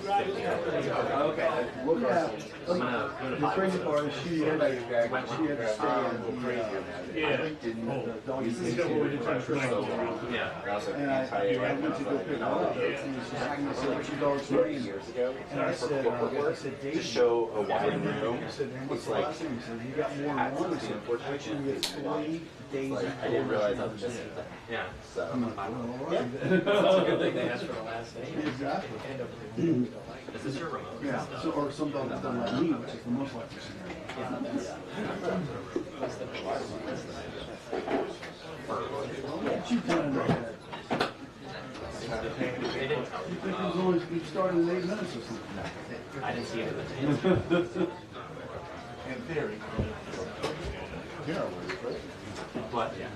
Okay. Look at the crazy part is she had to stay in. Yeah. The dog used to Yeah. and I went to go pick her up. And she's like, what's your dog's name? And I said, Dave. To show a wide room. I said, what's the last name? He said, you got more than one. I said, actually, we have 3 days. I didn't realize I was missing that. Yeah. So. I'm like, well, all right. It's a good thing they asked for the last name. Exactly. Is this your remote? Yeah, so, or some dogs don't like me, which is the most likely scenario. What you done in that? They didn't tell You me. think it was only, you started in 8 minutes or something? I didn't see it in the tape. In theory. But, yeah.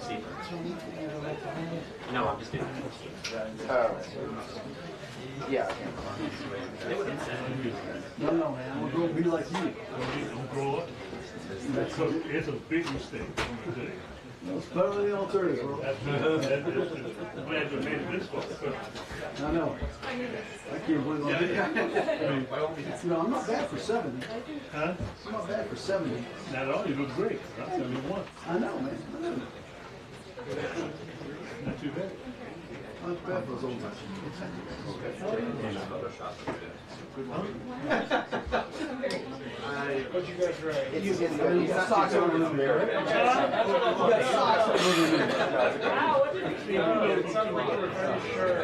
See? No, I'm just doing it. Yeah. They would have said No, man, I'm gonna be like you. Don't grow up. It's a big mistake, I'm gonna tell you. It's better than the alternative, bro. I'm glad you made it this far. I know. I can't believe I did that. You know, I'm not bad for 70. Huh? I'm not bad for 70. Not at all, you look great. I'm 71. I know, man. I know. Not too bad. I'm not bad for those old guys. What you guys write? You got socks over them there. You got socks over them there. It sounded like you were very sure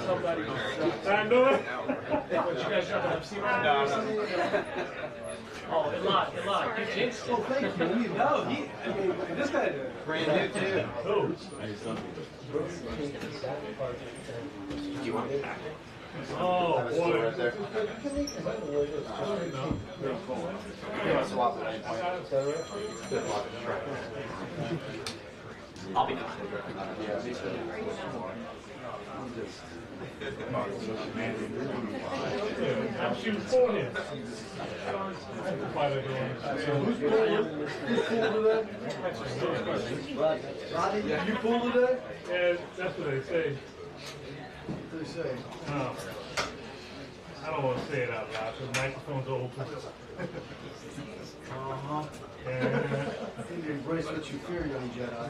somebody was I know it. What, you guys jumping up sea mountain or something? Oh, it lied. You jinxed it. Oh, thank you. No, this guy brand new too. Oh. do you want to pack it? Oh, boy. I'll be fine. I'm shooting for him. Who's pulled today? Rodney, you pulled today? Yeah, that's what they say. What do they say? I don't want to say it out loud, because the microphone's open. I think you embrace what you fear, young Jedi.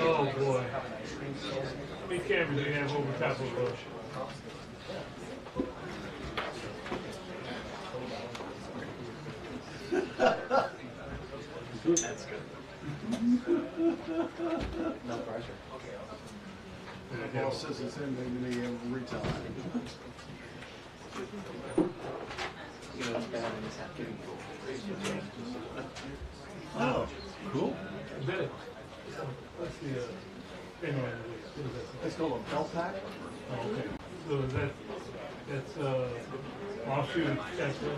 Oh boy. How many cameras do you have over top of us? That's good. No pressure. The boss says it's in, maybe they have retail. Oh, cool. What's the thing on it? It's called a belt pack. Oh, okay. So that's offshoot accessory.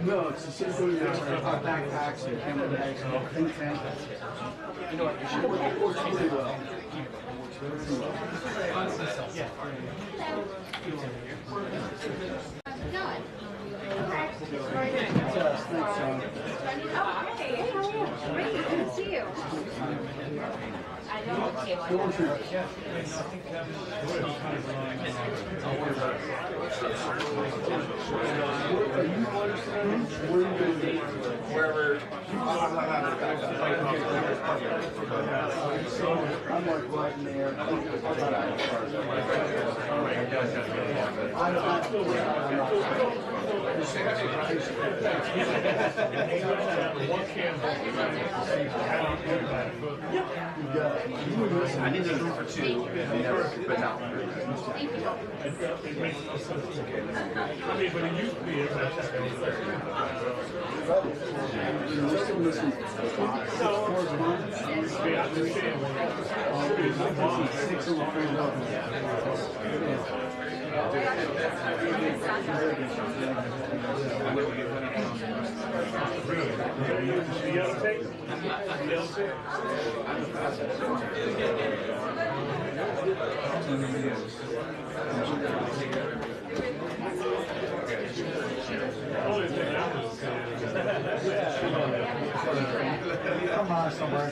No, it's essentially backpacks and camera bags and think tank. You know what? It works really well. Thanks, Sean. Great to see you. I don't see one. Wherever. I'm like right in there. I need to go for 2, but no. It makes no sense. I mean, but it used to be as I Only thing I was Come on, somewhere.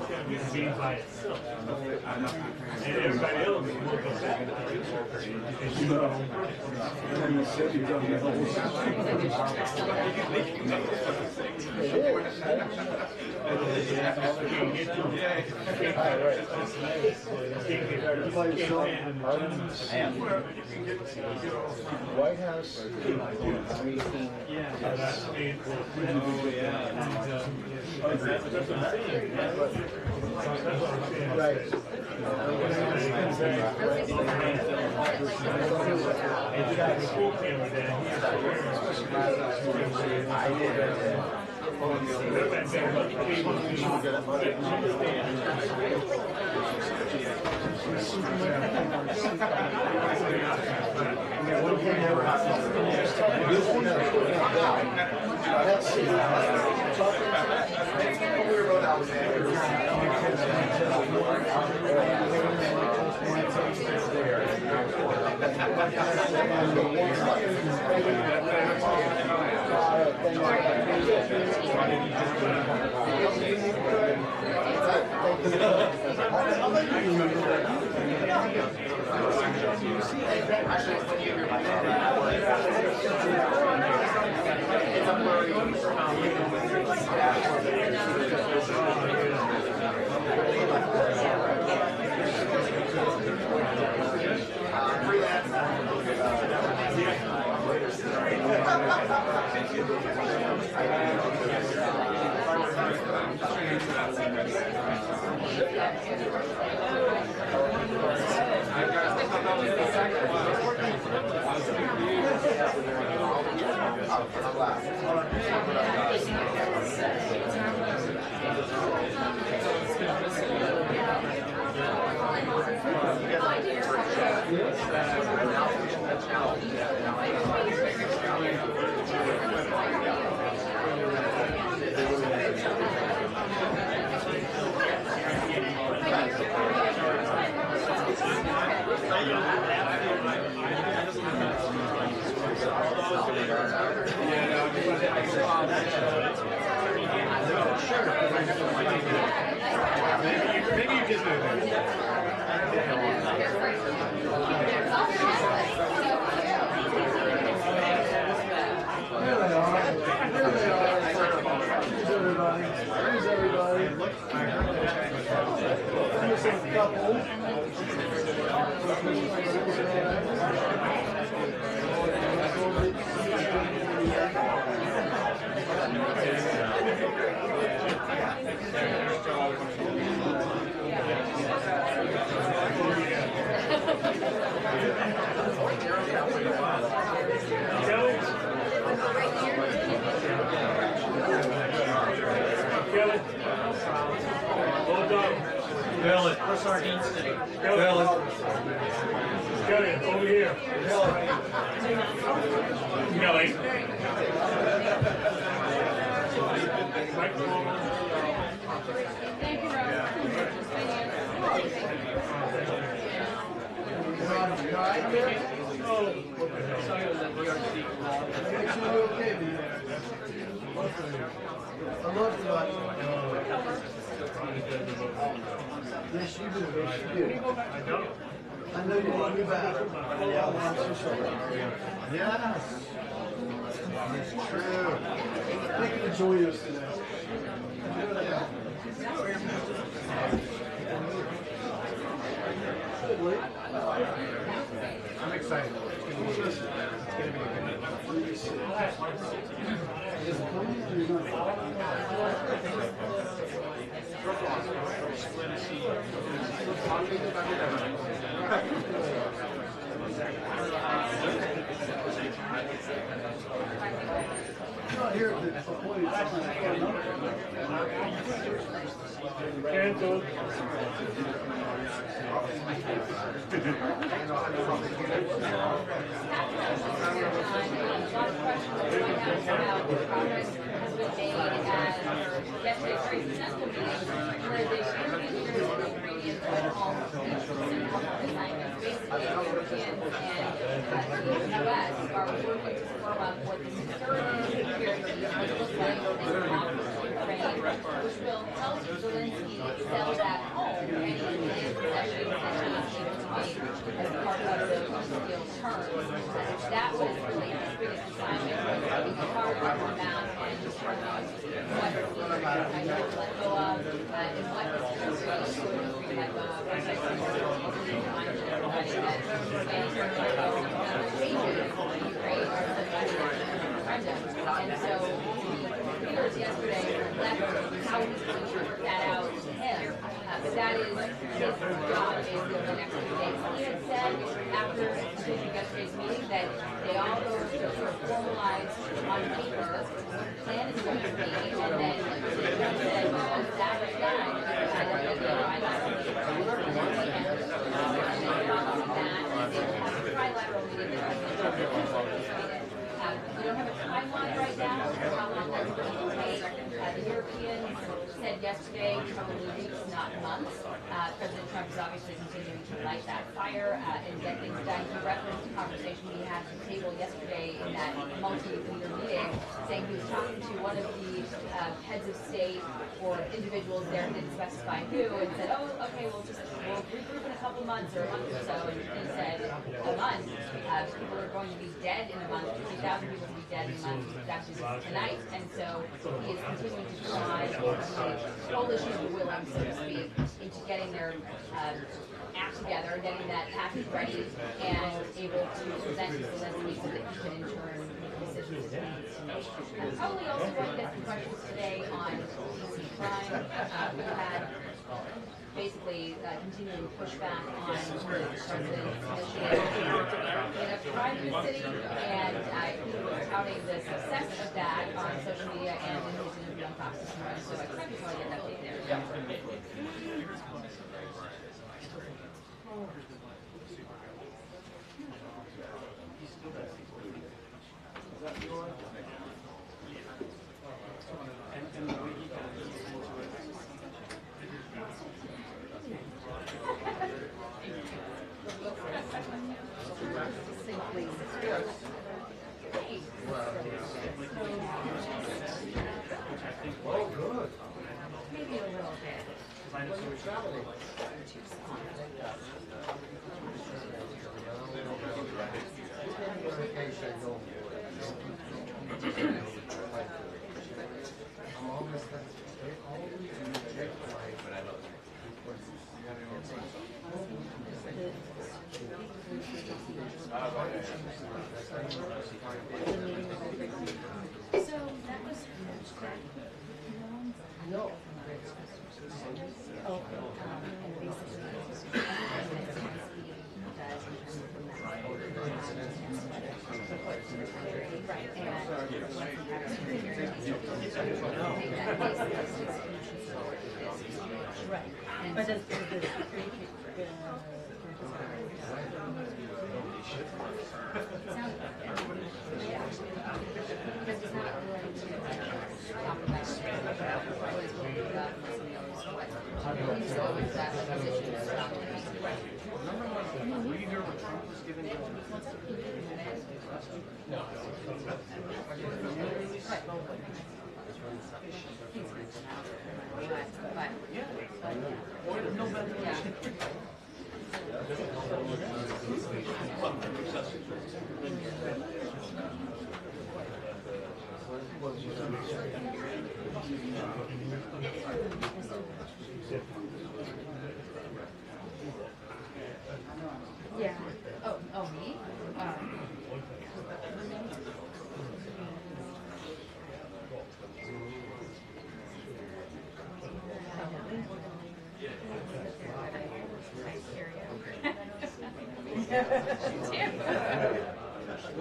can't be by itself. And everybody else will go back. And you said you've done the whole White House. Right. Over here. Kelly. Yes, you do. Yes, you do. I know you want me back. Yes. It's true. Thank you for joining us today. I'm excited. It's going to Cancel. Europeans and the U.S. are working to firm up what the security security looks like and offers to Ukraine, which will help Zelensky sell that home and his possessions that he's able to make as part of those deal terms. That was really his biggest assignment, was being a part of the map and determining what he kind of let go of and what his country had and so leaders yesterday left how he's going to work that out to him, but that is his job basically over the next few days. He had said after yesterday's meeting that they all go to sort of formalize on paper what the plan is going to be, and then he said, once that is done, we don't have a timeline right now for how long that's going to take. The Europeans said yesterday, probably weeks, not months. President Trump is obviously continuing to light that fire and get things done. He referenced a conversation he had at the table yesterday in that multi-leader meeting, saying he was talking to one of the heads of state or individuals there, didn't specify who, and said, oh, okay, we'll regroup in a couple months or a month or so. And he said, a month. People are going to be dead in a month. 50,000 people will be dead in a month. Actually, this is tonight. And so he is continuing to try the coalition of willing, so to speak, into getting their act together, getting that package ready, and able to present to Zelensky so that he can in turn make decisions. I'm probably also going to get some questions today on PC crime. We had basically continuing to push back on the president's initiative in a private city, and he was touting the success of that on social media and in his interview on Fox this morning, so I kind of want to get that update there. Oh, good. Maybe a little bit. When you're traveling. So that was No. Right. But does because it's not willing to talk about always willing to go out and listen to what he's always that position is not Were you here when Trump was giving No. Yeah. Oh, me?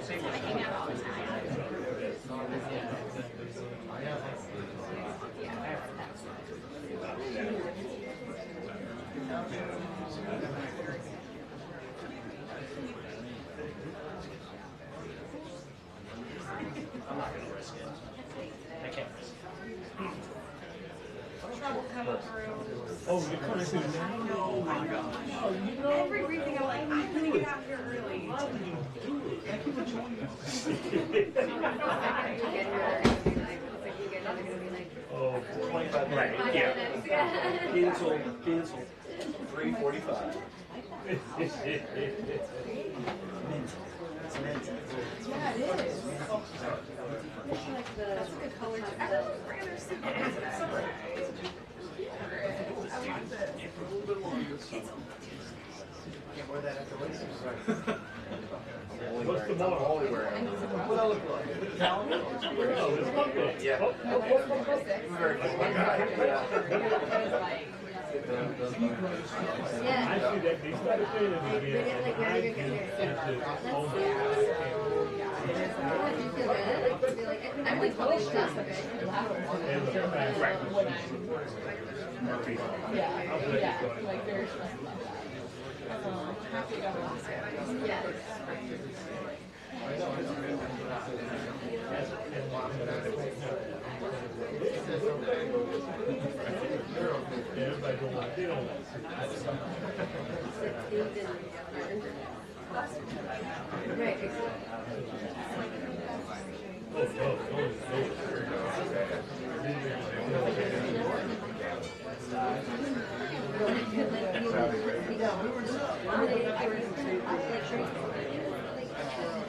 I hang out all the time. I'm not going to risk it. I can't risk it. coming through. Oh, you're coming through now? Oh my God. Oh, you know. Every briefing, I'm like, I'm gonna get out here early. How did you do it? Thank you for joining us. Oh, 25 right, yeah. Cancel. 3:45. Yeah, it is. That's a good color too. Rather simple. Can't wear that after Wednesday. What's tomorrow? Only wearing. What I look like? Oh, it's Monday. Yeah. Very cool guy. Yeah. I see that they started saying it again. Like, and I you're did gonna it get into That's almost yeah. You feel good? I'm like totally stressed. Okay. Yeah, like very stressed about that. Yes. Everybody don't like it. Right.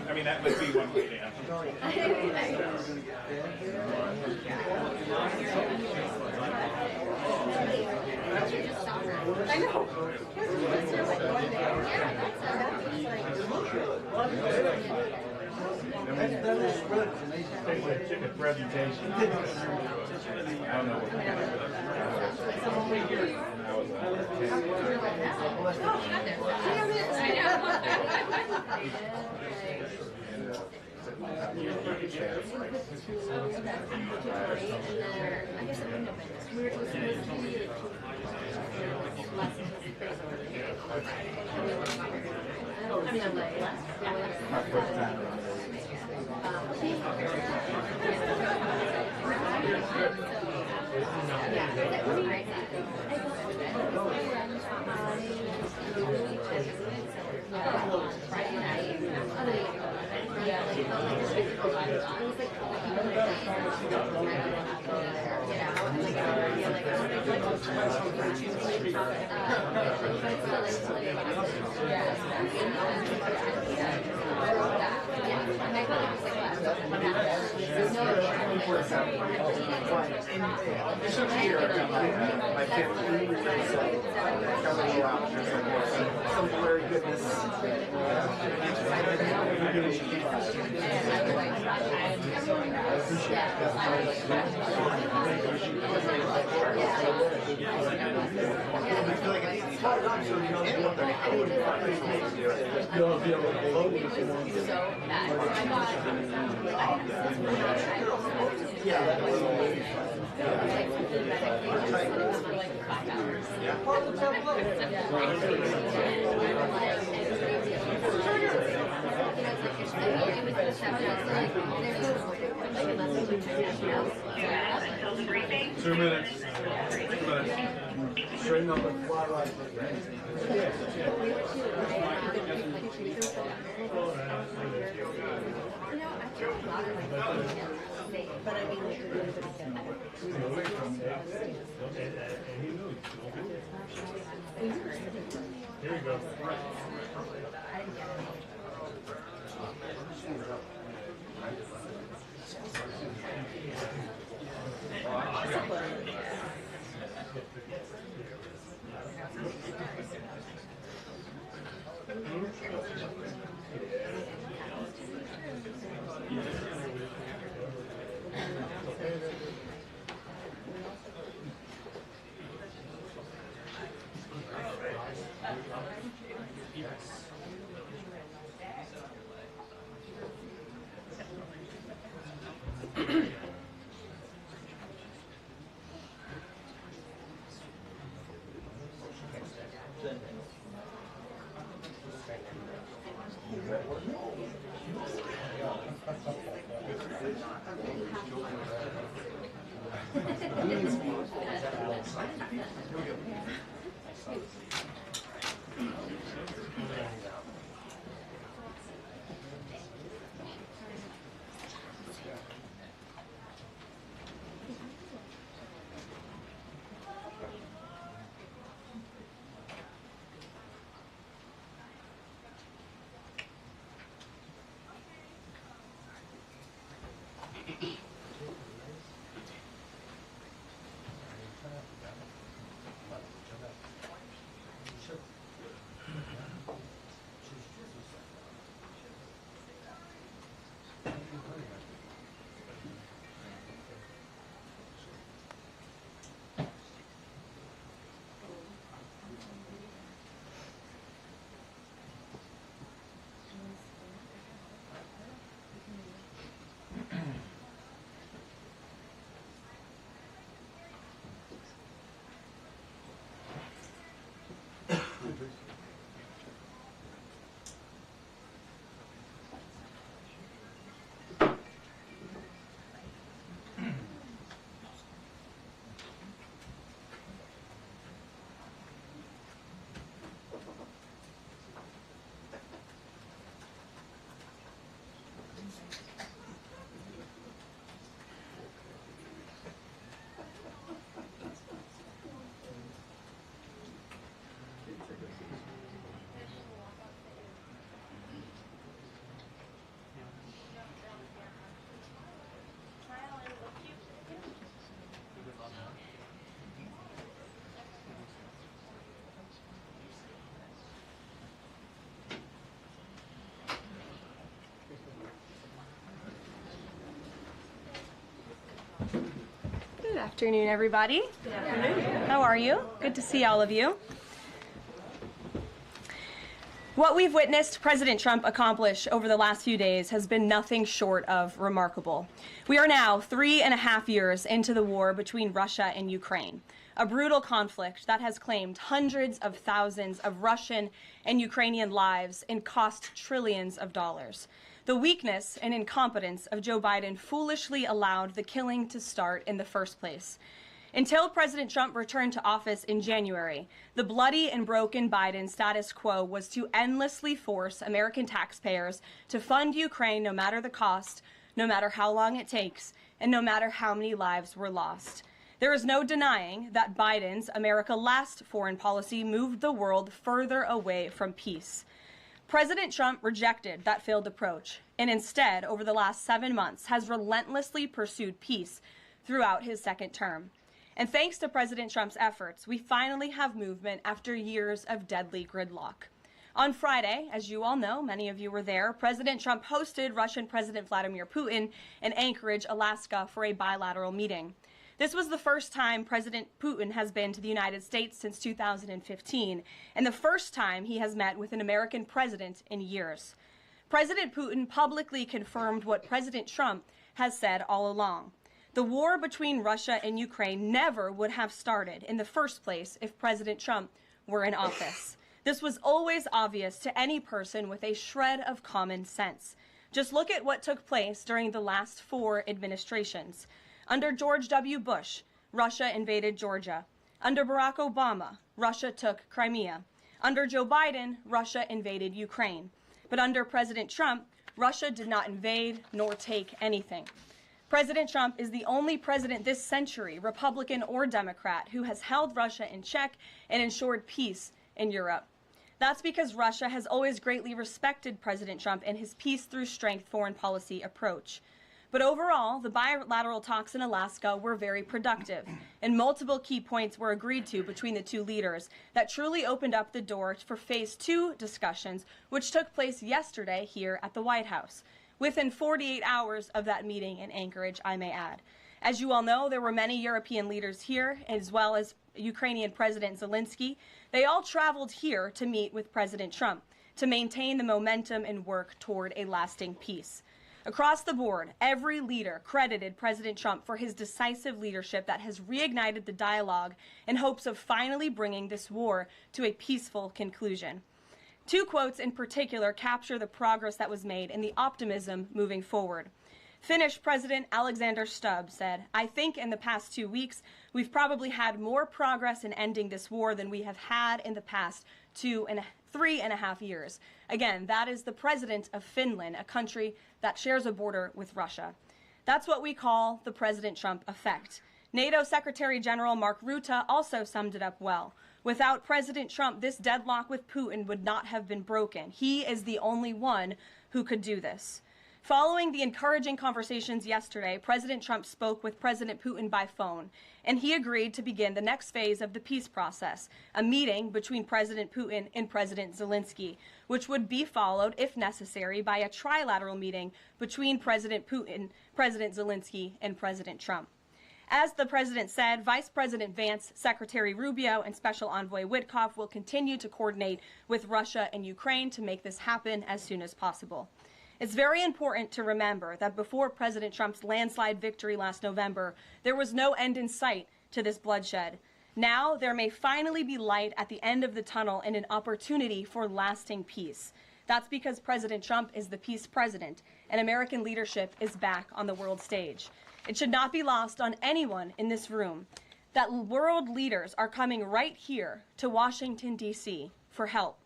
I mean, that would be one way to answer. I know. That was spread. Chicken presentation. I don't know what This is here, my 15 years so coming around, there's some blurry goodness. You'll be able to vote if you want to. Two minutes. Straighten up and fly right. But I mean, like, Here we go. Good afternoon, everybody. Good afternoon. How are you? Good to see all of you. What we've witnessed President Trump accomplish over the last few days has been nothing short of remarkable. We are now 3.5 years into the war between Russia and Ukraine, a brutal conflict that has claimed hundreds of thousands of Russian and Ukrainian lives and cost trillions of dollars. The weakness and incompetence of Joe Biden foolishly allowed the killing to start in the first place. Until President Trump returned to office in January, the bloody and broken Biden status quo was to endlessly force American taxpayers to fund Ukraine no matter the cost, no matter how long it takes, and no matter how many lives were lost. There is no denying that Biden's America Last foreign policy moved the world further away from peace. President Trump rejected that failed approach and instead, over the last 7 months, has relentlessly pursued peace throughout his second term. And thanks to President Trump's efforts, we finally have movement after years of deadly gridlock. On Friday, as you all know, many of you were there, President Trump hosted Russian President Vladimir Putin in Anchorage, Alaska, for a bilateral meeting. This was the first time President Putin has been to the United States since 2015, and the first time he has met with an American president in years. President Putin publicly confirmed what President Trump has said all along. The war between Russia and Ukraine never would have started in the first place if President Trump were in office. This was always obvious to any person with a shred of common sense. Just look at what took place during the last 4 administrations. Under George W. Bush, Russia invaded Georgia. Under Barack Obama, Russia took Crimea. Under Joe Biden, Russia invaded Ukraine. But under President Trump, Russia did not invade nor take anything. President Trump is the only president this century, Republican or Democrat, who has held Russia in check and ensured peace in Europe. That's because Russia has always greatly respected President Trump and his peace through strength foreign policy approach. But overall, the bilateral talks in Alaska were very productive, and multiple key points were agreed to between the two leaders that truly opened up the door for Phase 2 discussions, which took place yesterday here at the White House, within 48 hours of that meeting in Anchorage, I may add. As you all know, there were many European leaders here, as well as Ukrainian President Zelenskyy. They all traveled here to meet with President Trump to maintain the momentum and work toward a lasting peace. Across the board, every leader credited President Trump for his decisive leadership that has reignited the dialogue in hopes of finally bringing this war to a peaceful conclusion. 2 quotes in particular capture the progress that was made and the optimism moving forward. Finnish President Alexander Stubb said, "I think in the past 2 weeks, we've probably had more progress in ending this war than we have had in the past 3.5 years. Again, that is the president of Finland, a country that shares a border with Russia. That's what we call the President Trump effect. NATO Secretary General Mark Rutte also summed it up well. Without President Trump, this deadlock with Putin would not have been broken. He is the only one who could do this." Following the encouraging conversations yesterday, President Trump spoke with President Putin by phone, and he agreed to begin the next phase of the peace process, a meeting between President Putin and President Zelenskyy, which would be followed, if necessary, by a trilateral meeting between President Putin, President Zelenskyy, and President Trump. As the president said, Vice President Vance, Secretary Rubio, and Special Envoy Witkoff will continue to coordinate with Russia and Ukraine to make this happen as soon as possible. It's very important to remember that before President Trump's landslide victory last November, there was no end in sight to this bloodshed. Now, there may finally be light at the end of the tunnel and an opportunity for lasting peace. That's because President Trump is the peace president, and American leadership is back on the world stage. It should not be lost on anyone in this room that world leaders are coming right here to Washington, D.C. for help.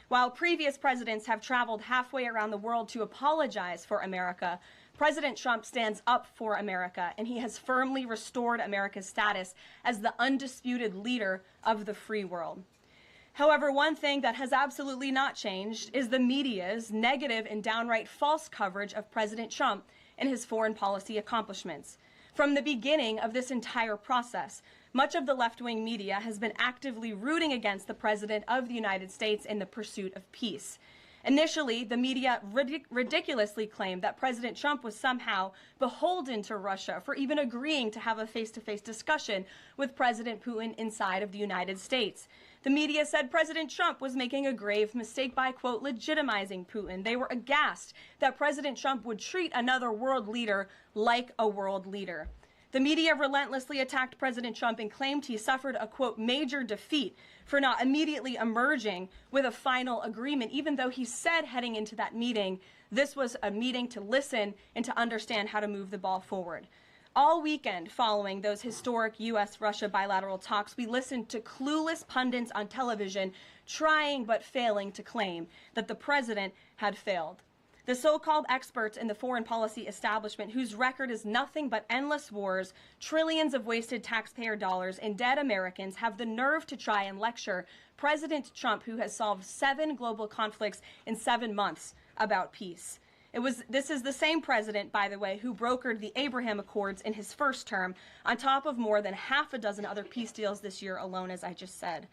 While previous presidents have traveled halfway around the world to apologize for America, President Trump stands up for America, and he has firmly restored America's status as the undisputed leader of the free world. However, one thing that has absolutely not changed is the media's negative and downright false coverage of President Trump and his foreign policy accomplishments. From the beginning of this entire process, much of the left-wing media has been actively rooting against the President of the United States in the pursuit of peace. Initially, the media ridiculously claimed that President Trump was somehow beholden to Russia for even agreeing to have a face-to-face discussion with President Putin inside of the United States. The media said President Trump was making a grave mistake by, quote, legitimizing Putin. They were aghast that President Trump would treat another world leader like a world leader. The media relentlessly attacked President Trump and claimed he suffered a, quote, major defeat for not immediately emerging with a final agreement, even though he said heading into that meeting, this was a meeting to listen and to understand how to move the ball forward. All weekend following those historic U.S.-Russia bilateral talks, we listened to clueless pundits on television trying but failing to claim that the president had failed. The so-called experts in the foreign policy establishment, whose record is nothing but endless wars, trillions of wasted taxpayer dollars, and dead Americans, have the nerve to try and lecture President Trump, who has solved 7 global conflicts in 7 months, about peace. This is the same president, by the way, who brokered the Abraham Accords in his first term, on top of more than half a dozen other peace deals this year alone, as I just said.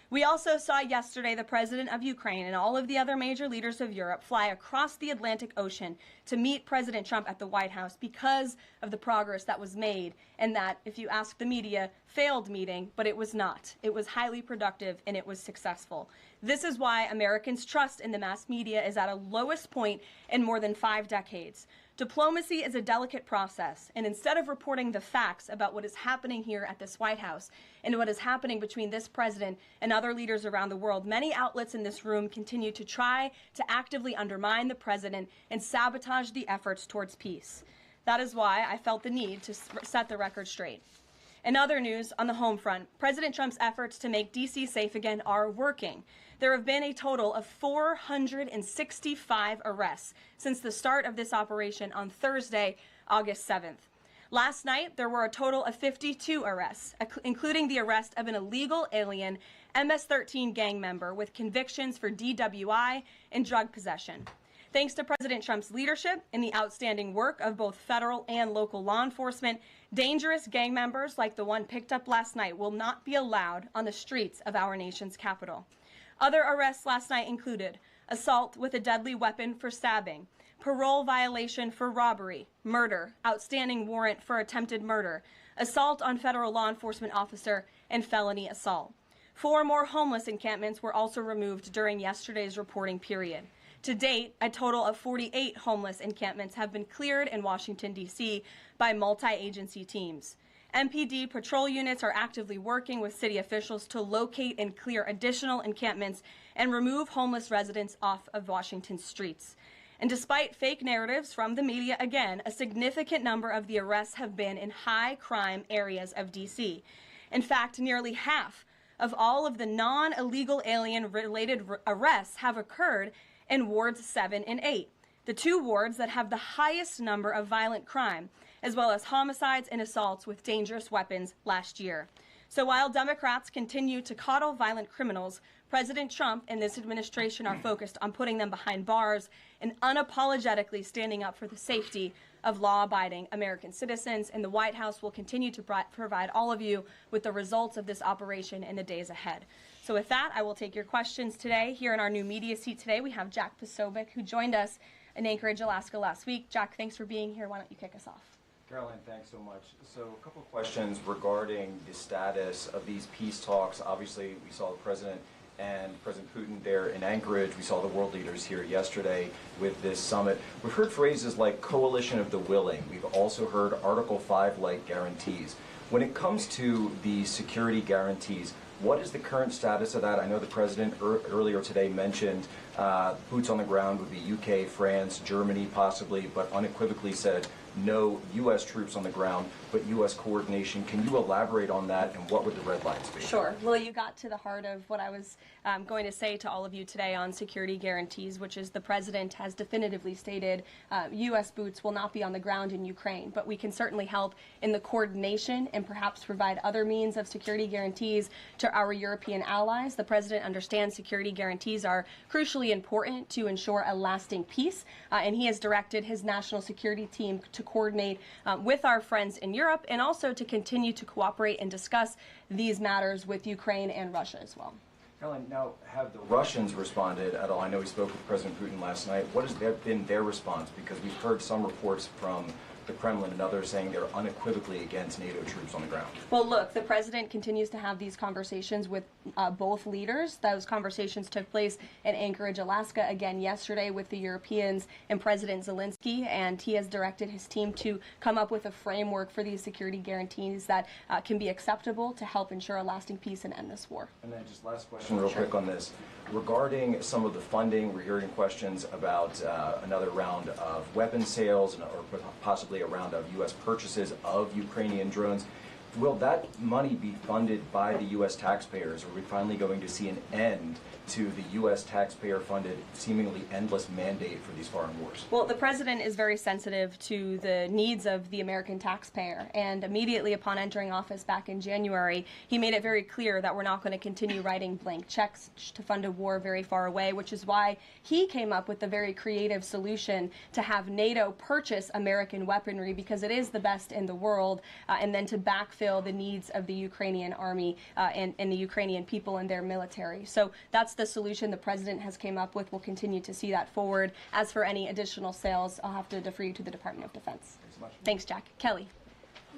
We also saw yesterday the president of Ukraine and all of the other major leaders of Europe fly across the Atlantic Ocean to meet President Trump at the White House because of the progress that was made, and that, if you ask the media, failed meeting, but it was not. It was highly productive and it was successful. This is why Americans' trust in the mass media is at a lowest point in more than 5 decades. Diplomacy is a delicate process, and instead of reporting the facts about what is happening here at this White House and what is happening between this president and other leaders around the world, many outlets in this room continue to try to actively undermine the president and sabotage the efforts towards peace. That is why I felt the need to set the record straight. In other news, on the home front, President Trump's efforts to make D.C. safe again are working. There have been a total of 465 arrests since the start of this operation on Thursday, August 7th. Last night, there were a total of 52 arrests, including the arrest of an illegal alien MS-13 gang member with convictions for DWI and drug possession. Thanks to President Trump's leadership and the outstanding work of both federal and local law enforcement, dangerous gang members like the one picked up last night will not be allowed on the streets of our nation's capital. Other arrests last night included assault with a deadly weapon for stabbing, parole violation for robbery, murder, outstanding warrant for attempted murder, assault on federal law enforcement officer, and felony assault. 4 more homeless encampments were also removed during yesterday's reporting period. To date, a total of 48 homeless encampments have been cleared in Washington, D.C. by multi-agency teams. MPD patrol units are actively working with city officials to locate and clear additional encampments and remove homeless residents off of Washington's streets. And despite fake narratives from the media, again, a significant number of the arrests have been in high crime areas of D.C. In fact, nearly half of all of the non-illegal alien-related arrests have occurred in wards 7 and 8, the two wards that have the highest number of violent crime, as well as homicides and assaults with dangerous weapons last year. So while Democrats continue to coddle violent criminals, President Trump and this administration are focused on putting them behind bars and unapologetically standing up for the safety of law-abiding American citizens. And the White House will continue to provide all of you with the results of this operation in the days ahead. So with that, I will take your questions today. Here in our new media seat today, we have Jack Posobiec, who joined us in Anchorage, Alaska last week. Jack, thanks for being here. Why don't you kick us off? Karoline, thanks so much. So a couple of questions regarding the status of these peace talks. Obviously, we saw the President and President Putin there in Anchorage. We saw the world leaders here yesterday with this summit. We've heard phrases like coalition of the willing. We've also heard Article 5-like guarantees. When it comes to the security guarantees, what is the current status of that? I know the President earlier today mentioned boots on the ground would be UK, France, Germany possibly, but unequivocally said no U.S. troops on the ground, but U.S. coordination. Can you elaborate on that, and what would the red lines be? Sure. Well, you got to the heart of what I was going to say to all of you today on security guarantees, which is the President has definitively stated U.S. boots will not be on the ground in Ukraine, but we can certainly help in the coordination and perhaps provide other means of security guarantees to our European allies. The President understands security guarantees are crucially important to ensure a lasting peace, and he has directed his national security team to coordinate with our friends in Europe and also to continue to cooperate and discuss these matters with Ukraine and Russia as well. Karoline, now, have the Russians responded at all? I know we spoke with President Putin last night. What has been their response? Because we've heard some reports from the Kremlin and others saying they're unequivocally against NATO troops on the ground. Well, look, the President continues to have these conversations with both leaders. Those conversations took place in Anchorage, Alaska, again yesterday with the Europeans and President Zelenskyy, and he has directed his team to come up with a framework for these security guarantees that can be acceptable to help ensure a lasting peace and end this war. And then just last question real quick on this. Regarding some of the funding, we're hearing questions about another round of weapons sales or possibly a round of U.S. purchases of Ukrainian drones. Will that money be funded by the U.S. taxpayers? Are we finally going to see an end to the U.S. taxpayer-funded, seemingly endless mandate for these foreign wars? Well, the President is very sensitive to the needs of the American taxpayer, and immediately upon entering office back in January, he made it very clear that we're not going to continue writing blank checks to fund a war very far away, which is why he came up with the very creative solution to have NATO purchase American weaponry, because it is the best in the world, and then to backfill the needs of the Ukrainian army and the Ukrainian people and their military. So that's the solution the President has came up with. We'll continue to see that forward. As for any additional sales, I'll have to defer you to the Department of Defense. Thanks so much. Thanks, Jack. Kelly.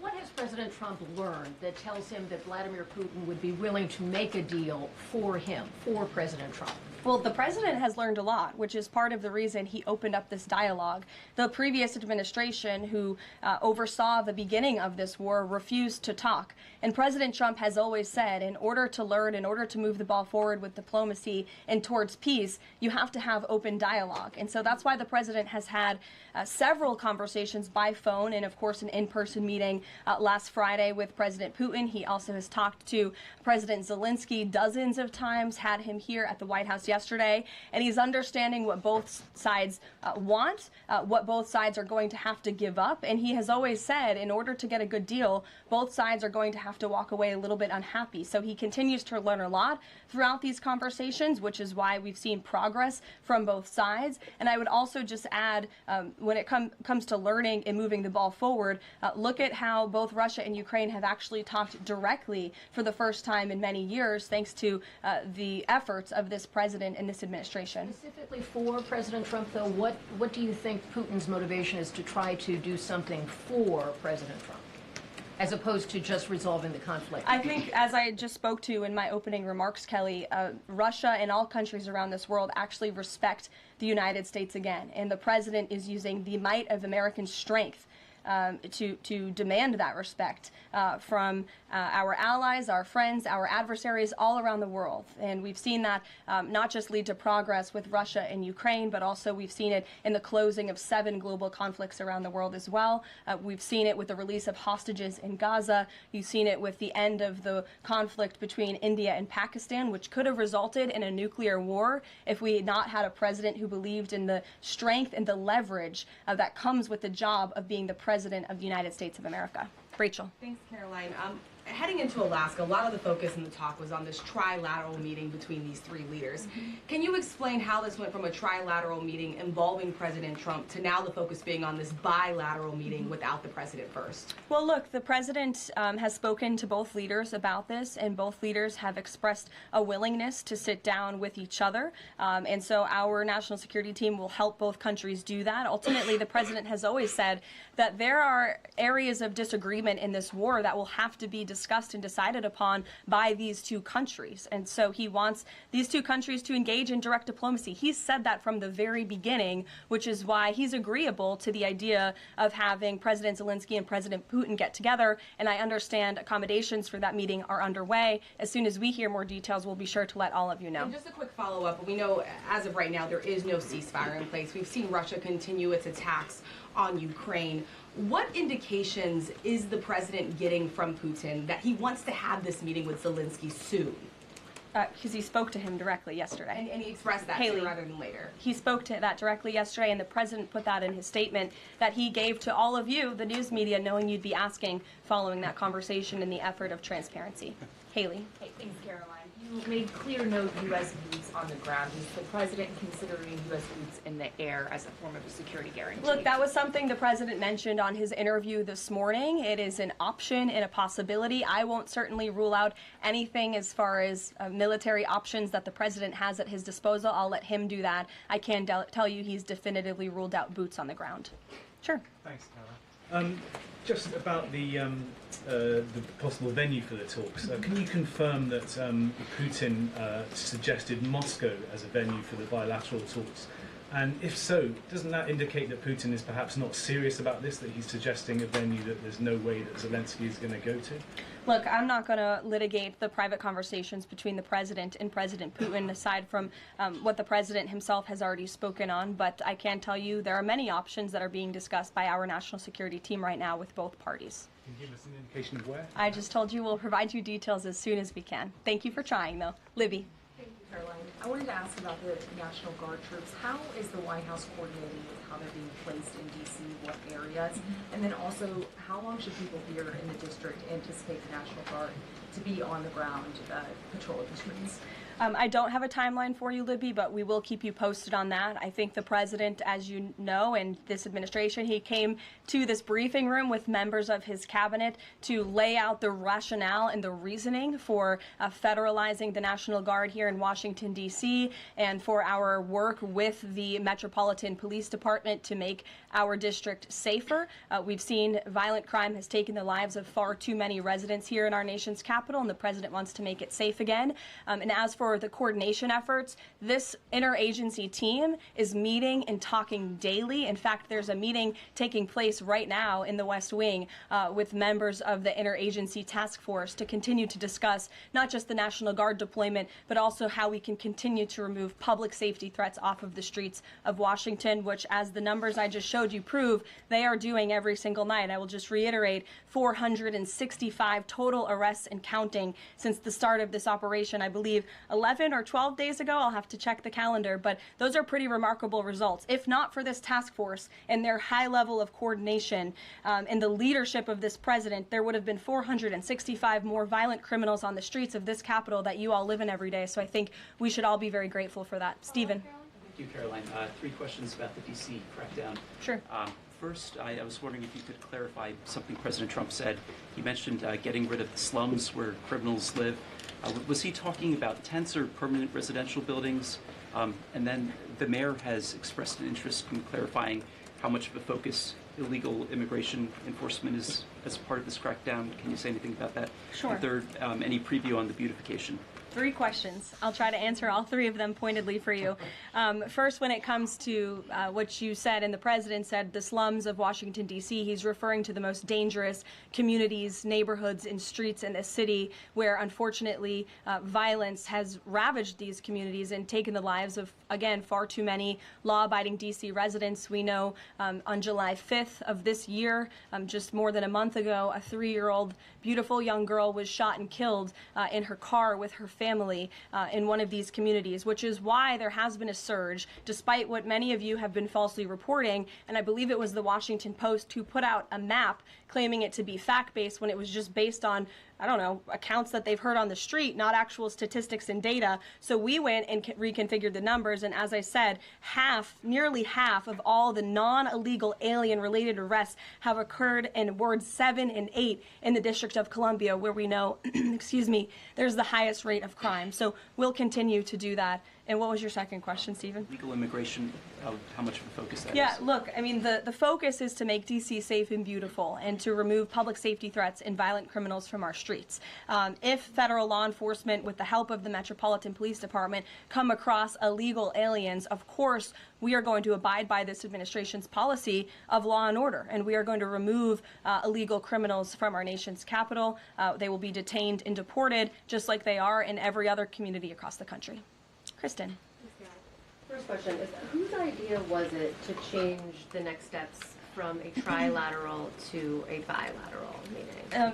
What has President Trump learned that tells him that Vladimir Putin would be willing to make a deal for him, for President Trump? Well, the President has learned a lot, which is part of the reason he opened up this dialogue. The previous administration, who oversaw the beginning of this war, refused to talk. And President Trump has always said, in order to learn, in order to move the ball forward with diplomacy and towards peace, you have to have open dialogue. And so that's why the President has had several conversations by phone and, of course, an in-person meeting last Friday with President Putin. He also has talked to President Zelenskyy dozens of times, had him here at the White House yesterday, and he's understanding what both sides want, what both sides are going to have to give up. And he has always said, in order to get a good deal, both sides are going to have to walk away a little bit unhappy. So he continues to learn a lot throughout these conversations, which is why we've seen progress from both sides. And I would also just add, when it comes to learning and moving the ball forward, look at how both Russia and Ukraine have actually talked directly for the first time in many years, thanks to the efforts of this president and this administration. Specifically for President Trump, though, what do you think Putin's motivation is to try to do something for President Trump, as opposed to just resolving the conflict? I think, as I just spoke to in my opening remarks, Kelly, Russia and all countries around this world actually respect the United States again. And the president is using the might of American strength to demand that respect from our allies, our friends, our adversaries all around the world. And we've seen that not just lead to progress with Russia and Ukraine, but also we've seen it in the closing of 7 global conflicts around the world as well. We've seen it with the release of hostages in Gaza. You've seen it with the end of the conflict between India and Pakistan, which could have resulted in a nuclear war if we had not had a president who believed in the strength and the leverage that comes with the job of being the president of the United States of America. Rachel. Thanks, Caroline. Heading into Alaska, a lot of the focus in the talk was on this trilateral meeting between these 3 leaders. Can you explain how this went from a trilateral meeting involving President Trump to now the focus being on this bilateral meeting without the president first? Well, look, the president has spoken to both leaders about this, and both leaders have expressed a willingness to sit down with each other. And so our national security team will help both countries do that. Ultimately, the president has always said that there are areas of disagreement in this war that will have to be discussed and decided upon by these 2 countries. And so he wants these 2 countries to engage in direct diplomacy. He's said that from the very beginning, which is why he's agreeable to the idea of having President Zelenskyy and President Putin get together. And I understand accommodations for that meeting are underway. As soon as we hear more details, we'll be sure to let all of you know. And just a quick follow-up. We know as of right now there is no ceasefire in place. We've seen Russia continue its attacks on Ukraine. What indications is the president getting from Putin that he wants to have this meeting with Zelenskyy soon? Because he spoke to him directly yesterday. And he expressed that sooner rather than later. He spoke to that directly yesterday, and the president put that in his statement that he gave to all of you, the news media, knowing you'd be asking following that conversation in the effort of transparency. Haley. Hey, thanks, Caroline. You made clear note U.S. boots on the ground. Is the president considering U.S. boots in the air as a form of a security guarantee? Look, that was something the president mentioned on his interview this morning. It is an option and a possibility. I won't certainly rule out anything as far as military options that the president has at his disposal. I'll let him do that. I can tell you he's definitively ruled out boots on the ground. Sure. Thanks, Caroline. Just about the possible venue for the talks, can you confirm that Putin suggested Moscow as a venue for the bilateral talks? And if so, doesn't that indicate that Putin is perhaps not serious about this, that he's suggesting a venue that there's no way that Zelenskyy is going to go to? Look, I'm not going to litigate the private conversations between the president and President Putin, aside from what the president himself has already spoken on. But I can tell you there are many options that are being discussed by our national security team right now with both parties. Can you give us an indication of where? I just told you we'll provide you details as soon as we can. Thank you for trying, though. Libby. Thank you, Caroline. I wanted to ask about the National Guard troops. How is the White House coordinating with how they're being placed in D.C., what areas? And then also, how long should people here in the district anticipate the National Guard to be on the ground patrolling the streets? I don't have a timeline for you, Libby, but we will keep you posted on that. I think the president, as you know, and this administration, he came to this briefing room with members of his cabinet to lay out the rationale and the reasoning for federalizing the National Guard here in Washington, D.C., and for our work with the Metropolitan Police Department to make our district safer. We've seen violent crime has taken the lives of far too many residents here in our nation's capital, and the president wants to make it safe again. And as for the coordination efforts, this interagency team is meeting and talking daily. In fact, there's a meeting taking place right now in the West Wing with members of the interagency task force to continue to discuss not just the National Guard deployment, but also how we can continue to remove public safety threats off of the streets of Washington, which, as the numbers I just showed you prove, they are doing every single night. I will just reiterate, 465 total arrests and counting since the start of this operation. I believe 11 or 12 days ago. I'll have to check the calendar, but those are pretty remarkable results. If not for this task force and their high level of coordination and the leadership of this president, there would have been 465 more violent criminals on the streets of this capital that you all live in every day. So I think we should all be very grateful for that. Stephen. Thank you, Caroline. 3 questions about the D.C. crackdown. Sure. First, I was wondering if you could clarify something President Trump said. He mentioned getting rid of the slums where criminals live. Was he talking about tents or permanent residential buildings? And then the mayor has expressed an interest in clarifying how much of a focus illegal immigration enforcement is as part of this crackdown. Can you say anything about that? Sure. And third, any preview on the beautification 3 questions. I'll try to answer all 3 of them pointedly for you. First, when it comes to what you said, and the president said, the slums of Washington, D.C., he's referring to the most dangerous communities, neighborhoods, and streets in this city where, unfortunately, violence has ravaged these communities and taken the lives of, again, far too many law-abiding D.C. residents. We know on July 5th of this year, just more than a month ago, a 3-year-old beautiful young girl was shot and killed in her car with her family in one of these communities, which is why there has been a surge, despite what many of you have been falsely reporting. And I believe it was the Washington Post who put out a map claiming it to be fact-based when it was just based on, I don't know, accounts that they've heard on the street, not actual statistics and data. So we went and reconfigured the numbers, and as I said, nearly half of all the non-illegal alien-related arrests have occurred in wards 7 and 8 in the District of Columbia, where we know, excuse me, there's the highest rate of crime. So we'll continue to do that. And what was your second question, Stephen? Legal immigration, how much of a focus that is? Yeah, look, I mean, the focus is to make D.C. safe and beautiful and to remove public safety threats and violent criminals from our streets. If federal law enforcement, with the help of the Metropolitan Police Department, come across illegal aliens, of course, we are going to abide by this administration's policy of law and order, and we are going to remove illegal criminals from our nation's capital. They will be detained and deported, just like they are in every other community across the country. Kristen. First question is, whose idea was it to change the next steps from a trilateral to a bilateral meeting?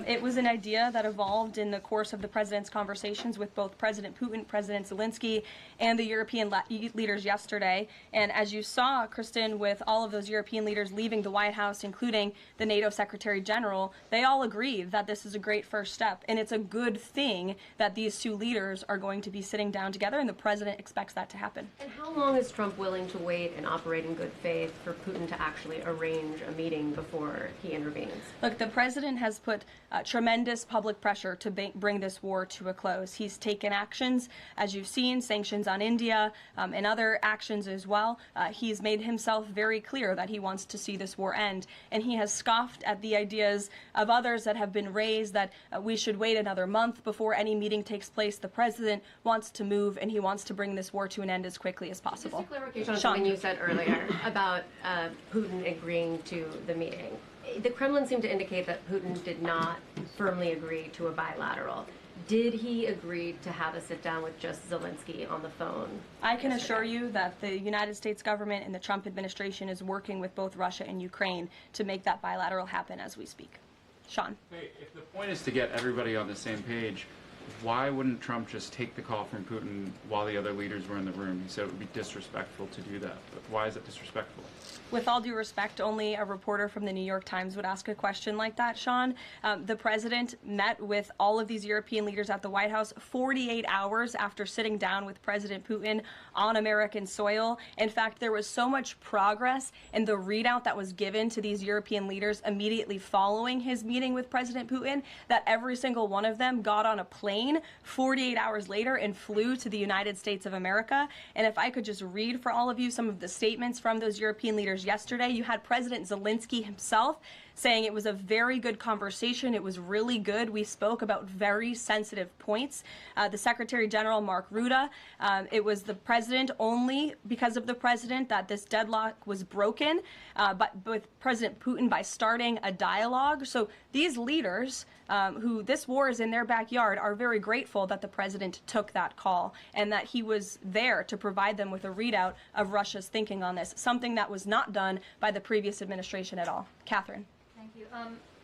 It was an idea that evolved in the course of the president's conversations with both President Putin, President Zelenskyy, and the European leaders yesterday. And as you saw, Kristen, with all of those European leaders leaving the White House, including the NATO Secretary General, they all agreed that this is a great first step. And it's a good thing that these 2 leaders are going to be sitting down together, and the president expects that to happen. And how long is Trump willing to wait and operate in good faith for Putin to actually arrange a meeting before he intervenes? Look, the president has put tremendous public pressure to bring this war to a close. He's taken actions, as you've seen, sanctions on India and other actions as well. He's made himself very clear that he wants to see this war end, and he has scoffed at the ideas of others that have been raised that we should wait another month before any meeting takes place. The president wants to move, and he wants to bring this war to an end as quickly as possible. Just a clarification on something you said earlier about Putin agreeing to the meeting. The Kremlin seemed to indicate that Putin did not firmly agree to a bilateral. Did he agree to have a sit-down with just Zelenskyy on the phone? I can assure you that the United States government and the Trump administration is working with both Russia and Ukraine to make that bilateral happen as we speak. Sean. Hey, if the point is to get everybody on the same page, why wouldn't Trump just take the call from Putin while the other leaders were in the room? He said it would be disrespectful to do that. But why is it disrespectful? With all due respect, only a reporter from the New York Times would ask a question like that, Sean. The president met with all of these European leaders at the White House 48 hours after sitting down with President Putin on American soil. In fact, there was so much progress in the readout that was given to these European leaders immediately following his meeting with President Putin that every single one of them got on a plane 48 hours later and flew to the United States of America. And if I could just read for all of you some of the statements from those European leaders yesterday, you had President Zelenskyy himself saying it was a very good conversation. It was really good. We spoke about very sensitive points. The Secretary General, Mark Rutte, it was the president, only because of the president, that this deadlock was broken, but with President Putin by starting a dialogue. So these leaders, who this war is in their backyard, are very grateful that the president took that call and that he was there to provide them with a readout of Russia's thinking on this, something that was not done by the previous administration at all. Catherine. Thank you.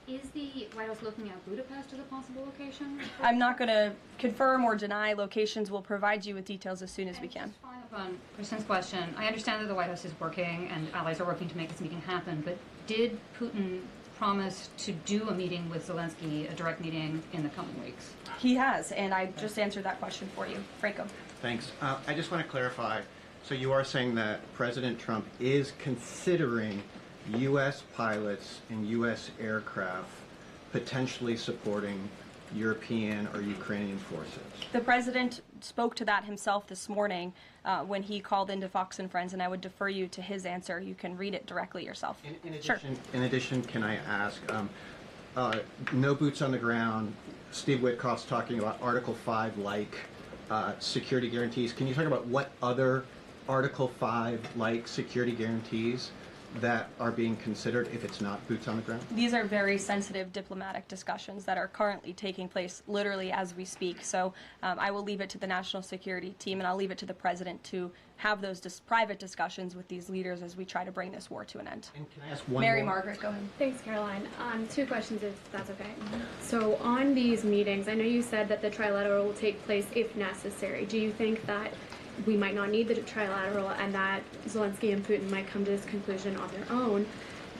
Is the White House looking at Budapest as a possible location? I'm not going to confirm or deny locations. We'll provide you with details as soon as we can. Following up on Kristen's question, I understand that the White House is working and allies are working to make this meeting happen, but did Putin promise to do a meeting with Zelenskyy, a direct meeting, in the coming weeks? He has, and I just answered that question for you. Franco. Thanks. I just want to clarify. So you are saying that President Trump is considering U.S. pilots and U.S. aircraft potentially supporting European or Ukrainian forces? The president spoke to that himself this morning when he called into Fox and Friends, and I would defer you to his answer. You can read it directly yourself. In addition, can I ask, no boots on the ground, Steve Witkoff's talking about Article 5-like security guarantees. Can you talk about what other Article 5 like security guarantees that are being considered if it's not boots on the ground? These are very sensitive diplomatic discussions that are currently taking place literally as we speak. So I will leave it to the national security team, and I'll leave it to the president to have those private discussions with these leaders as we try to bring this war to an end. And can I ask one Mary more? Margaret, go ahead. Thanks, Caroline. Two questions, if that's okay. So on these meetings, I know you said that the trilateral will take place if necessary. Do you think that we might not need the trilateral and that Zelensky and Putin might come to this conclusion on their own?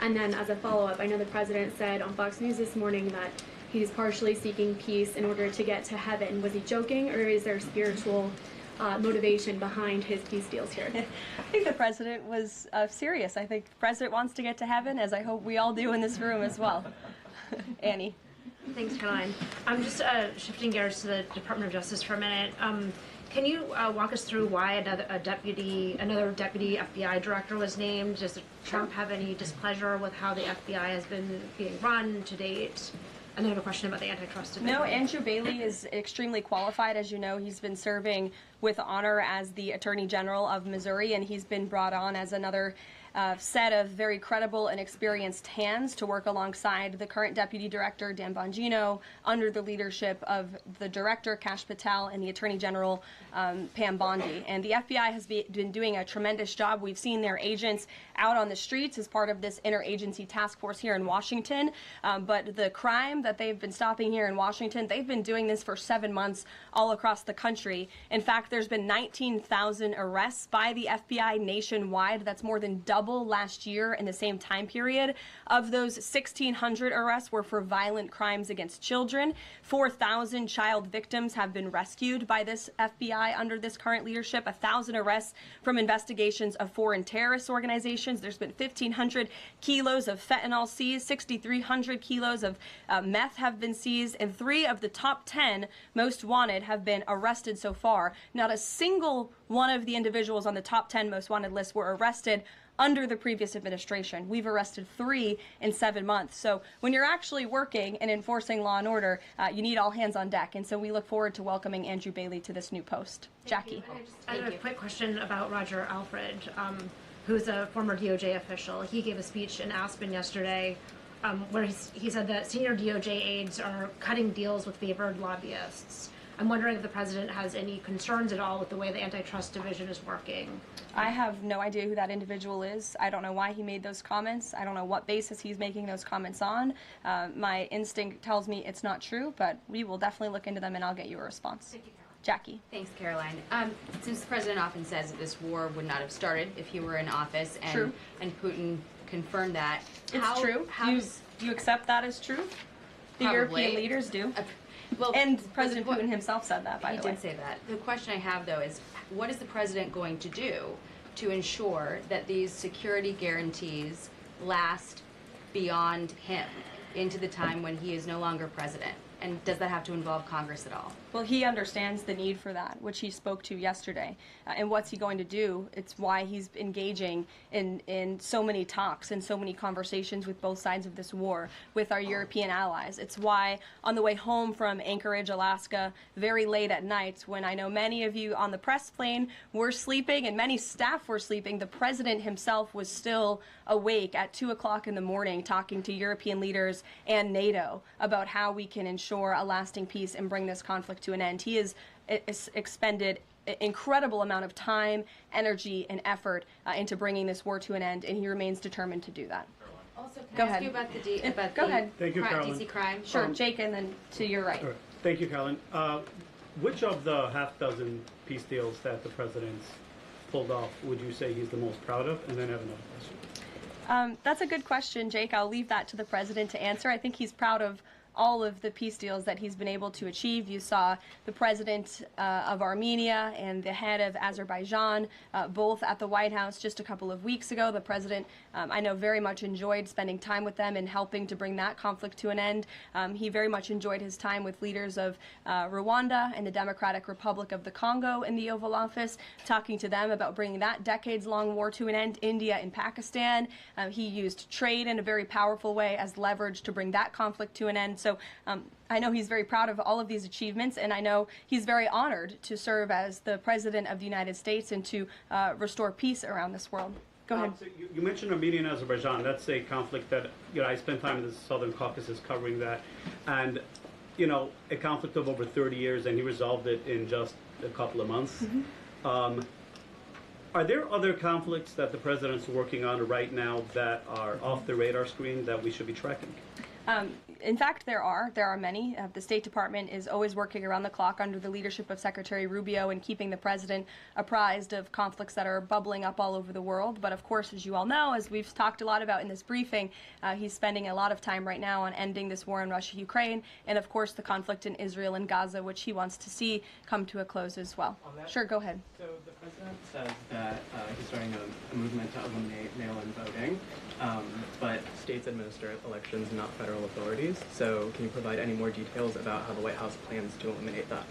And then as a follow-up, I know the president said on Fox News this morning that he's partially seeking peace in order to get to heaven. Was he joking, or is there spiritual motivation behind his peace deals here? I think the president was serious. I think the president wants to get to heaven, as I hope we all do in this room as well. Annie. Thanks, Caroline. I'm just shifting gears to the Department of Justice for a minute. Can you walk us through why another deputy FBI director was named? Does Trump have any displeasure with how the FBI has been being run to date? And then I have a question about the antitrust division. No, Andrew Bailey is extremely qualified. As you know, he's been serving with honor as the Attorney General of Missouri, and he's been brought on as another set of very credible and experienced hands to work alongside the current Deputy Director, Dan Bongino, under the leadership of the Director, Kash Patel, and the Attorney General, Pam Bondi. And the FBI has been doing a tremendous job. We've seen their agents out on the streets as part of this interagency task force here in Washington. But the crime that they've been stopping here in Washington, they've been doing this for 7 months all across the country. In fact, there's been 19,000 arrests by the FBI nationwide. That's more than double last year in the same time period. Of those, 1,600 arrests were for violent crimes against children. 4,000 child victims have been rescued by this FBI under this current leadership. 1,000 arrests from investigations of foreign terrorist organizations. There's been 1,500 kilos of fentanyl seized. 6,300 kilos of meth have been seized. And 3 of the top 10 most wanted have been arrested so far. Not a single one of the individuals on the top 10 most wanted list were arrested under the previous administration. We've arrested 3 in 7 months. So when you're actually working and enforcing law and order, you need all hands on deck. And so we look forward to welcoming Andrew Bailey to this new post. Jackie. I have a quick question about Roger Alfred, who's a former DOJ official. He gave a speech in Aspen yesterday where he said that senior DOJ aides are cutting deals with favored lobbyists. I'm wondering if the president has any concerns at all with the way the antitrust division is working. I have no idea who that individual is. I don't know why he made those comments. I don't know what basis he's making those comments on. My instinct tells me it's not true, but we will definitely look into them and I'll get you a response. Thank you, Caroline. Jackie. Thanks, Caroline. Since the president often says that this war would not have started if he were in office, and True. and Putin confirmed that. It's true. Do you accept that as true? The Probably. European leaders do. Well, and President Putin himself said that, by the way. He did say that. The question I have, though, is what is the president going to do to ensure that these security guarantees last beyond him into the time when he is no longer president? And does that have to involve Congress at all? Well, he understands the need for that, which he spoke to yesterday. And what's he going to do? It's why he's engaging in so many talks and so many conversations with both sides of this war, with our European allies. It's why on the way home from Anchorage, Alaska, very late at night, when I know many of you on the press plane were sleeping and many staff were sleeping, the president himself was still awake at 2 o'clock in the morning talking to European leaders and NATO about how we can ensure a lasting peace and bring this conflict to an end. He has expended an incredible amount of time, energy, and effort into bringing this war to an end, and he remains determined to do that. Also, Go can I ask ahead. you about the Go ahead. Thank you, Caroline. DC crime? Sure, Jake, and then to your right. All right. Thank you, Caroline. Which of the half-dozen peace deals that the president's pulled off would you say he's the most proud of? And then I have another question. That's a good question, Jake. I'll leave that to the president to answer. I think he's proud of all of the peace deals that he's been able to achieve. You saw the president of Armenia and the head of Azerbaijan both at the White House just a couple of weeks ago. The president, I know, very much enjoyed spending time with them and helping to bring that conflict to an end. He very much enjoyed his time with leaders of Rwanda and the Democratic Republic of the Congo in the Oval Office, talking to them about bringing that decades-long war to an end. India and Pakistan. He used trade in a very powerful way as leverage to bring that conflict to an end. So So I know he's very proud of all of these achievements, and I know he's very honored to serve as the President of the United States and to restore peace around this world. Go ahead. So you mentioned Armenia and Azerbaijan. That's a conflict that, I spent time in the Southern Caucasus covering that. And, a conflict of over 30 years, and he resolved it in just a couple of months. Are there other conflicts that the president's working on right now that are off the radar screen that we should be tracking? In fact, there are many. The State Department is always working around the clock under the leadership of Secretary Rubio and keeping the president apprised of conflicts that are bubbling up all over the world. But of course, as you all know, as we've talked a lot about in this briefing, he's spending a lot of time right now on ending this war in Russia-Ukraine, and of course the conflict in Israel and Gaza, which he wants to see come to a close as well. Sure, go ahead. So the president says that he's starting a movement to eliminate mail-in voting, but states administer elections, not federal authorities. So can you provide any more details about how the White House plans to eliminate that?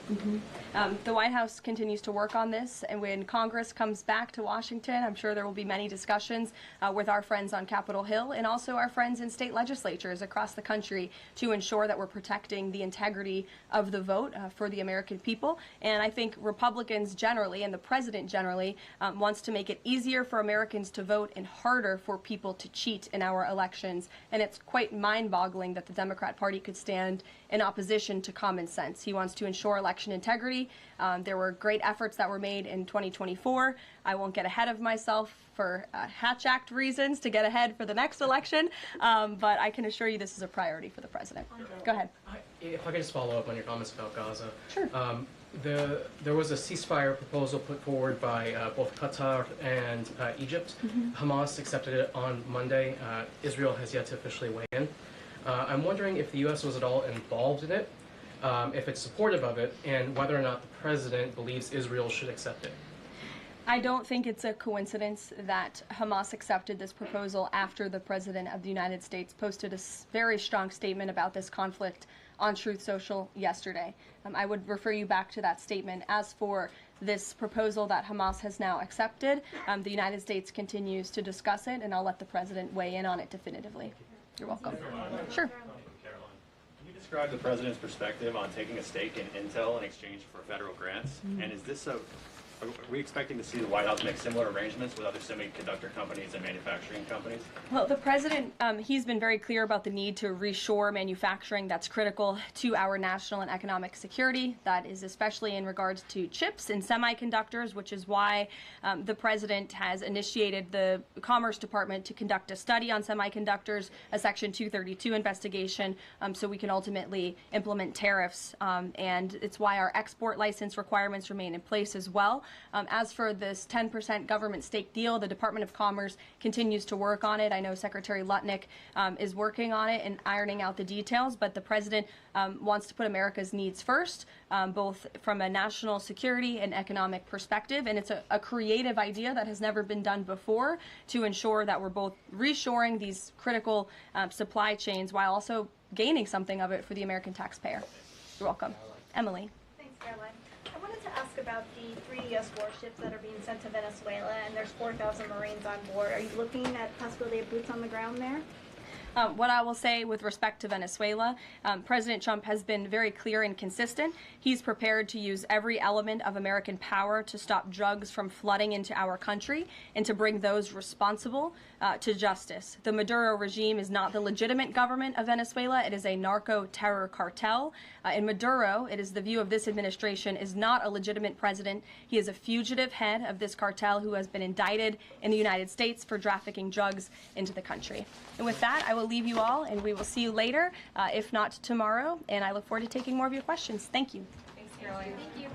The White House continues to work on this, and when Congress comes back to Washington, I'm sure there will be many discussions with our friends on Capitol Hill and also our friends in state legislatures across the country to ensure that we're protecting the integrity of the vote for the American people. And I think Republicans generally, and the president generally, wants to make it easier for Americans to vote and harder for people to cheat in our elections. And it's quite mind-boggling that the Democrat Party could stand in opposition to common sense. He wants to ensure election integrity. There were great efforts that were made in 2024. I won't get ahead of myself for Hatch Act reasons to get ahead for the next election, but I can assure you this is a priority for the president. Go ahead. If I could just follow up on your comments about Gaza. Sure. There was a ceasefire proposal put forward by both Qatar and Egypt. Hamas accepted it on Monday. Israel has yet to officially weigh in. I'm wondering if the U.S. was at all involved in it, if it's supportive of it, and whether or not the president believes Israel should accept it. I don't think it's a coincidence that Hamas accepted this proposal after the President of the United States posted a very strong statement about this conflict on Truth Social yesterday. I would refer you back to that statement. As for this proposal that Hamas has now accepted, the United States continues to discuss it, and I'll let the President weigh in on it definitively. You're welcome. Sure. Caroline, can you describe the president's perspective on taking a stake in Intel in exchange for federal grants? And is this are we expecting to see the White House make similar arrangements with other semiconductor companies and manufacturing companies? Well, the president, he's been very clear about the need to reshore manufacturing that's critical to our national and economic security. That is especially in regards to chips and semiconductors, which is why the president has initiated the Commerce Department to conduct a study on semiconductors, a Section 232 investigation, so we can ultimately implement tariffs. And it's why our export license requirements remain in place as well. As for this 10% government stake deal, the Department of Commerce continues to work on it. I know Secretary Lutnick is working on it and ironing out the details, but the president wants to put America's needs first, both from a national security and economic perspective. And it's a creative idea that has never been done before to ensure that we're both reshoring these critical supply chains while also gaining something of it for the American taxpayer. You're welcome. Emily. Thanks, Caroline. I wanted to ask about the 3 U.S. warships that are being sent to Venezuela, and there's 4,000 Marines on board. Are you looking at possibility of boots on the ground there? What I will say with respect to Venezuela, President Trump has been very clear and consistent. He's prepared to use every element of American power to stop drugs from flooding into our country and to bring those responsible to justice. The Maduro regime is not the legitimate government of Venezuela. It is a narco-terror cartel. In Maduro, it is the view of this administration, is not a legitimate president. He is a fugitive head of this cartel who has been indicted in the United States for trafficking drugs into the country. And with that, I will leave you all, and we will see you later, if not tomorrow. And I look forward to taking more of your questions. Thank you. Thanks, Caroline. Thank you.